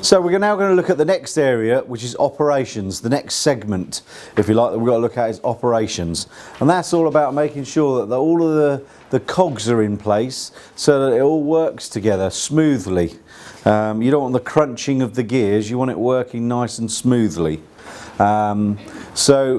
So we're now going to look at the next area, which is operations. The next segment, if you like, that we've got to look at is operations. And that's all about making sure that all of the cogs are in place so that it all works together smoothly. You don't want the crunching of the gears, you want it working nice and smoothly. So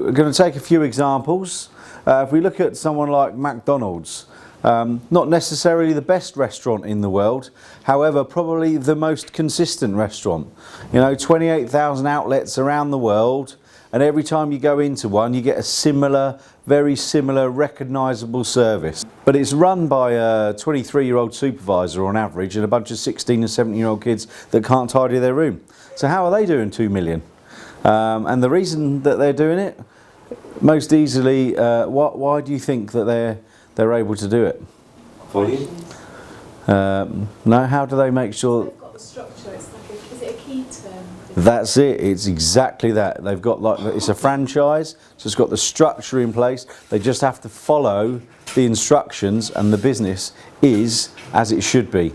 we're going to take a few examples. If we look at someone like McDonald's, not necessarily the best restaurant in the world, however probably the most consistent restaurant. You know, 28,000 outlets around the world, and every time you go into one you get a similar, very similar recognisable service. But it's run by a 23-year-old supervisor on average and a bunch of 16 and 17-year-old kids that can't tidy their room. So how are they doing 2 million? And the reason that they're doing it, most easily, why do you think that they're able to do it? Volume? No, how do they make sure? They've got the structure. It's like is it a key term? That's it. It's exactly that. They've got it's a franchise, so it's got the structure in place. They just have to follow the instructions, and the business is as it should be.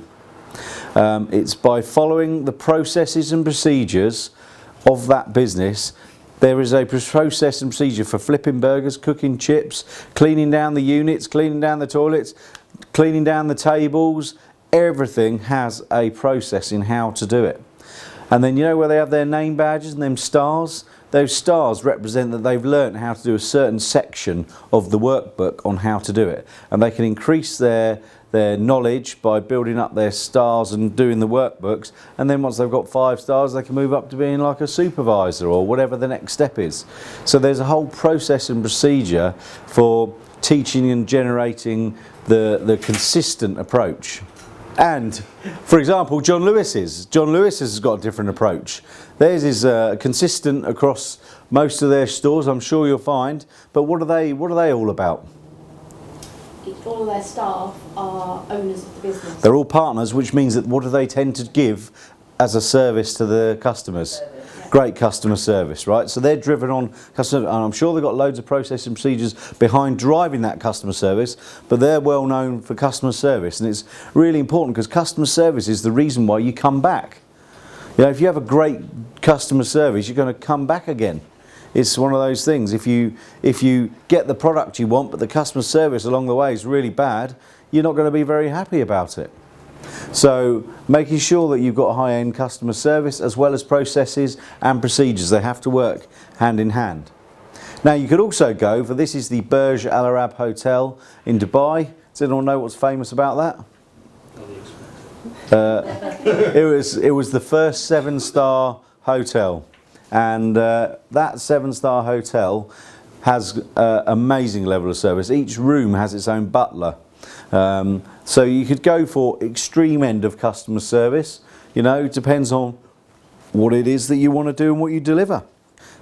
It's by following the processes and procedures of that business. There is a process and procedure for flipping burgers, cooking chips, cleaning down the units, cleaning down the toilets, cleaning down the tables. Everything has a process in how to do it. And then you know where they have their name badges and them stars? Those stars represent that they've learnt how to do a certain section of the workbook on how to do it. And they can increase their knowledge by building up their stars and doing the workbooks, and then once they've got 5 stars they can move up to being like a supervisor or whatever the next step is. So there's a whole process and procedure for teaching and generating the consistent approach. And for example, John Lewis has got a different approach. Theirs is consistent across most of their stores, I'm sure you'll find, but what are they all about? All of their staff are owners of the business. They're all partners, which means that what do they tend to give as a service to the customers? Great customer service, right? So they're driven on customer, and I'm sure they've got loads of process and procedures behind driving that customer service, but they're well known for customer service, and it's really important because customer service is the reason why you come back. You know, if you have a great customer service, you're going to come back again. It's one of those things. If you get the product you want, but the customer service along the way is really bad, you're not going to be very happy about it. So making sure that you've got high-end customer service as well as processes and procedures, they have to work hand in hand. Now you could also go for, this is the Burj Al Arab Hotel in Dubai. Does anyone know what's famous about that? It was the first 7-star hotel. And that 7-star hotel has amazing level of service. Each room has its own butler. So you could go for extreme end of customer service. You know, it depends on what it is that you want to do and what you deliver.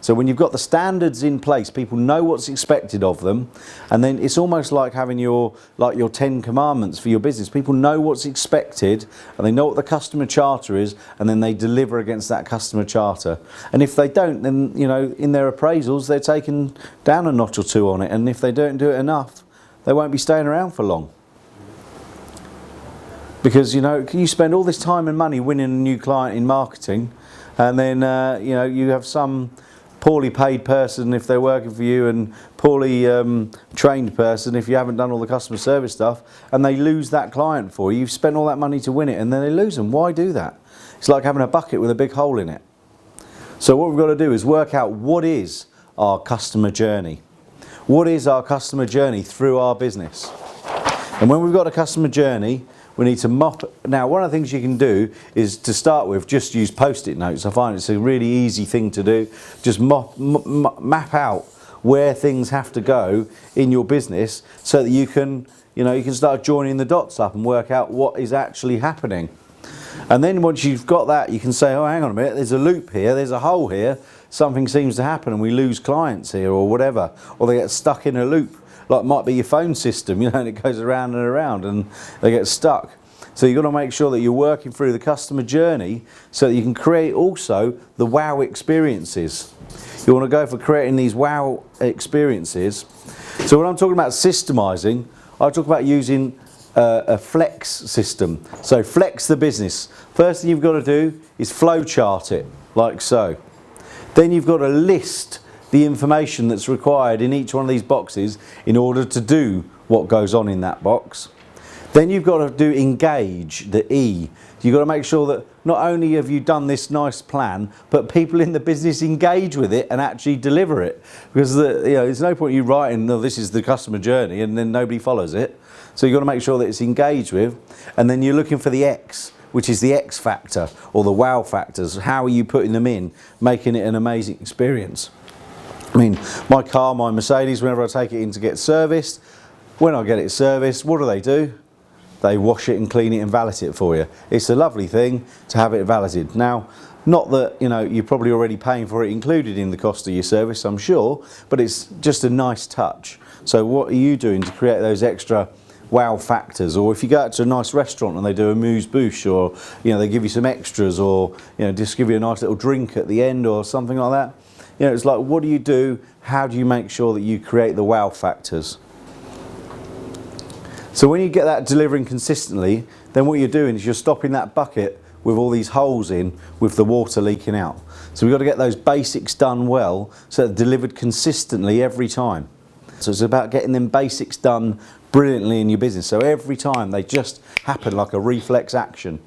So when you've got the standards in place, people know what's expected of them, and then it's almost like having your 10 commandments for your business. People know what's expected, and they know what the customer charter is, and then they deliver against that customer charter. And if they don't, then you know, in their appraisals they're taken down a notch or 2 on it, and if they don't do it enough, they won't be staying around for long. Because you know, you spend all this time and money winning a new client in marketing, and then you know, you have some poorly paid person if they're working for you, and poorly trained person if you haven't done all the customer service stuff, and they lose that client for you. You've spent all that money to win it, and then they lose them. Why do that? It's like having a bucket with a big hole in it. So what we've got to do is work out what is our customer journey. What is our customer journey through our business? And when we've got a customer journey, we need to map. Now, one of the things you can do is, to start with, just use post-it notes. I find it's a really easy thing to do. Just map out where things have to go in your business, so that you can start joining the dots up and work out what is actually happening. And then once you've got that, you can say, oh, hang on a minute, there's a loop here, there's a hole here, something seems to happen and we lose clients here or whatever, or they get stuck in a loop. Like, might be your phone system, you know, and it goes around and around and they get stuck. So you've got to make sure that you're working through the customer journey so that you can create also the wow experiences. You want to go for creating these wow experiences. So when I'm talking about systemizing, I talk about using a flex system. So flex the business. First thing you've got to do is flow chart it, like so. Then you've got to list the information that's required in each one of these boxes in order to do what goes on in that box. Then you've got to do engage, the E. You've got to make sure that not only have you done this nice plan, but people in the business engage with it and actually deliver it. Because there's no point you writing, no, this is the customer journey, and then nobody follows it. So you've got to make sure that it's engaged with. And then you're looking for the X, which is the X factor or the wow factors. How are you putting them in, making it an amazing experience? I mean, my car, my Mercedes, whenever I take it in to get serviced, when I get it serviced, what do? They wash it and clean it and valet it for you. It's a lovely thing to have it valeted. Now, not that you're probably already paying for it included in the cost of your service, I'm sure, but it's just a nice touch. So what are you doing to create those extra wow factors? Or if you go out to a nice restaurant and they do a amuse-bouche, or they give you some extras, or just give you a nice little drink at the end or something like that. It's like, what do you do? How do you make sure that you create the wow factors? So when you get that delivering consistently, then what you're doing is you're stopping that bucket with all these holes in with the water leaking out. So we've got to get those basics done well, so they're delivered consistently every time. So it's about getting them basics done brilliantly in your business. So every time they just happen like a reflex action.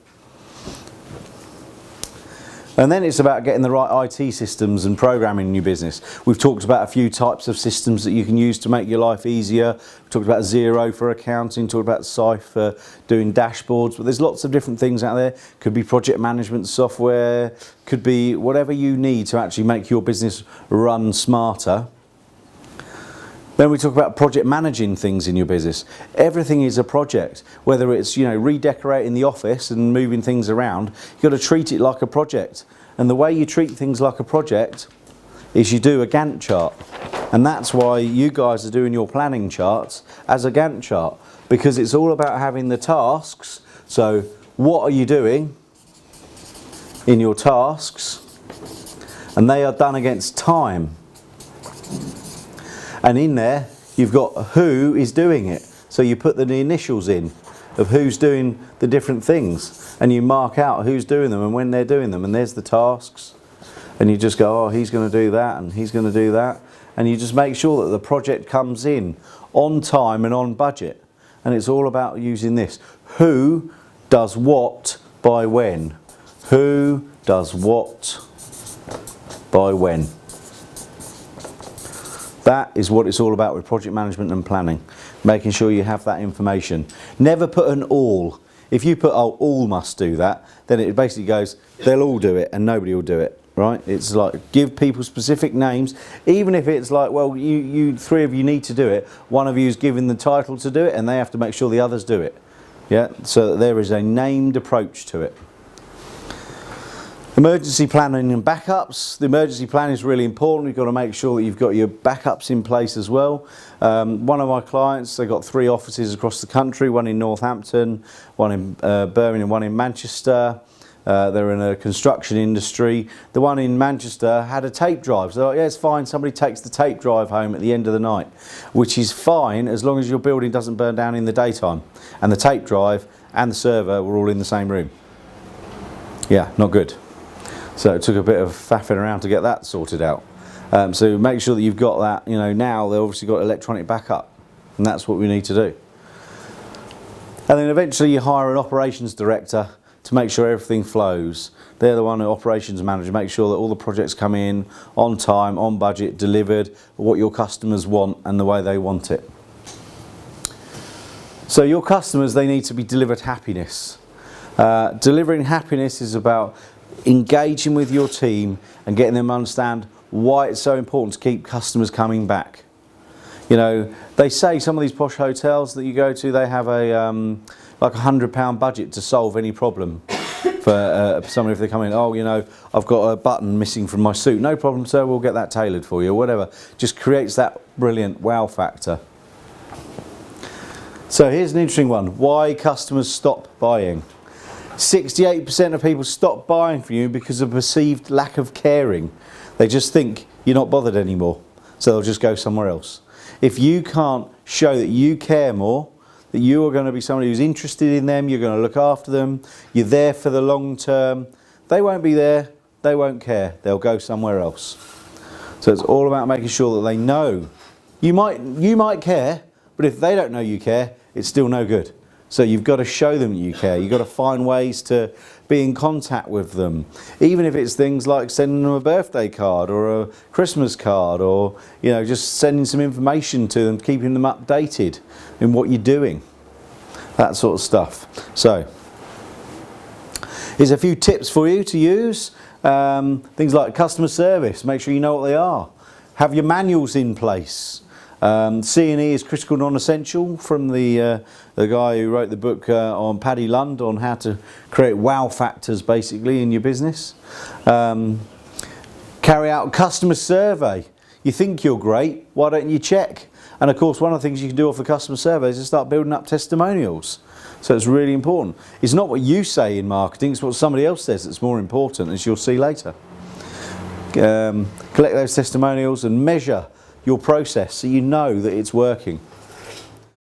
And then it's about getting the right IT systems and programming in your business. We've talked about a few types of systems that you can use to make your life easier. We talked about Xero for accounting, talked about Scythe for doing dashboards, but there's lots of different things out there. Could be project management software, could be whatever you need to actually make your business run smarter. Then we talk about project managing things in your business. Everything is a project, whether it's redecorating the office and moving things around. You've got to treat it like a project. And the way you treat things like a project is you do a Gantt chart. And that's why you guys are doing your planning charts as a Gantt chart, because it's all about having the tasks. So what are you doing in your tasks? And they are done against time. And in there, you've got who is doing it. So you put the initials in of who's doing the different things. And you mark out who's doing them and when they're doing them. And there's the tasks. And you just go, oh, he's going to do that and he's going to do that. And you just make sure that the project comes in on time and on budget. And it's all about using this. Who does what by when? Who does what by when? That is what it's all about with project management and planning. Making sure you have that information. Never put an all. If you put, oh, all must do that, then it basically goes, they'll all do it and nobody will do it, right? It's like, give people specific names, even if it's like, well, you three of you need to do it. One of you is given the title to do it and they have to make sure the others do it. Yeah, so that there is a named approach to it. Emergency planning and backups. The emergency plan is really important. You've got to make sure that you've got your backups in place as well. One of my clients, they've got 3 offices across the country, one in Northampton, one in Birmingham, one in Manchester. They're in a construction industry. The one in Manchester had a tape drive. So they're like, yeah, it's fine, somebody takes the tape drive home at the end of the night, which is fine as long as your building doesn't burn down in the daytime. And the tape drive and the server were all in the same room. Yeah, not good. So it took a bit of faffing around to get that sorted out. So make sure that you've got that, now they've obviously got electronic backup, and that's what we need to do. And then eventually you hire an operations director to make sure everything flows. They're the one who operations manager, make sure that all the projects come in on time, on budget, delivered, what your customers want and the way they want it. So your customers, they need to be delivered happiness. Delivering happiness is about engaging with your team and getting them to understand why it's so important to keep customers coming back. They say some of these posh hotels that you go to, they have a like £100 budget to solve any problem for someone if they come in. Oh, I've got a button missing from my suit. No problem, sir, we'll get that tailored for you or whatever. Just creates that brilliant wow factor. So here's an interesting one. Why customers stop buying. 68% of people stop buying from you because of perceived lack of caring. They just think you're not bothered anymore, so they'll just go somewhere else. If you can't show that you care more, that you are going to be somebody who's interested in them, you're going to look after them, you're there for the long term. They won't be there, they won't care, they'll go somewhere else. So it's all about making sure that they know. You might care, but if they don't know you care, it's still no good. So you've got to show them that you care. You've got to find ways to be in contact with them. Even if it's things like sending them a birthday card or a Christmas card, or just sending some information to them, keeping them updated in what you're doing. That sort of stuff. So here's a few tips for you to use. Things like customer service, make sure you know what they are. Have your manuals in place. C&E is critical non-essential, from the guy who wrote the book on Paddy Lund on how to create wow factors basically in your business. Carry out a customer survey. You think you're great, why don't you check? And of course, one of the things you can do off the customer surveys is start building up testimonials. So it's really important. It's not what you say in marketing, it's what somebody else says that's more important, as you'll see later. Collect those testimonials and measure your process so you know that it's working.